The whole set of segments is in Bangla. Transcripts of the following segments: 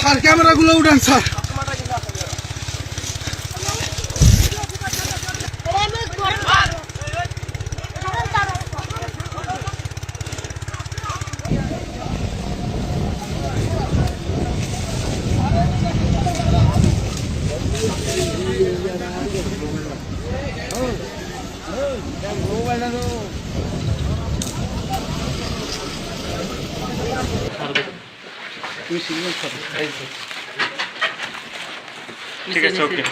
স্যার ক্যামেরাগুলো উঠান স্যার। ঠিক আছে, ওকে।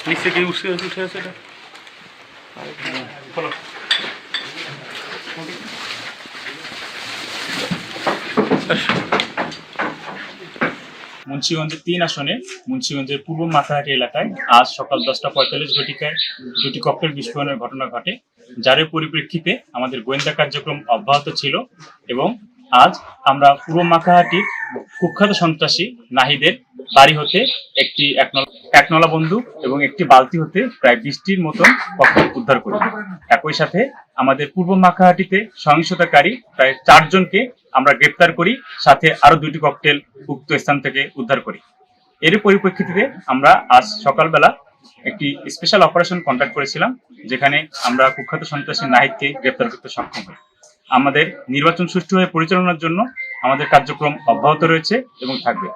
নিচে কি উঠে আছে এটা? বলো। মুন্সিগঞ্জের ৩ আসনে মুন্সিগঞ্জের পূর্ব মাথাহাটি এলাকায় আজ সকাল 10:45 ঘটিকায় দুটি ককটেল বিস্ফোরণের ঘটনা ঘটে, যার পরিপ্রেক্ষিতে আমাদের গোয়েন্দা কার্যক্রম অব্যাহত ছিল এবং আজ আমরা পূর্ব মাথাহাটির কুখ্যাত সন্ত্রাসী নাহিদের বাড়ি হতে একটি একনলা বন্দুক এবং একটি বালতি হতে প্রায় 20টির মতন ককটেল উদ্ধার করি। একই সাথে আমাদের পূর্ব মাখাহাটিতে সহিংসতাকারী প্রায় 4 জনকে আমরা গ্রেপ্তার করি, সাথে আরো 2টি ককটেল উক্ত স্থান থেকে উদ্ধার করি। এর পরিপ্রেক্ষিতে আমরা আজ সকালবেলা একটি স্পেশাল অপারেশন কন্ডাক্ট করেছিলাম, যেখানে আমরা কুখ্যাত সন্ত্রাসী নাহিদকে গ্রেপ্তার করতে সক্ষম হই। আমাদের নির্বাচন সুষ্ঠুভাবে পরিচালনার জন্য আমাদের কার্যক্রম অব্যাহত রয়েছে এবং থাকবে।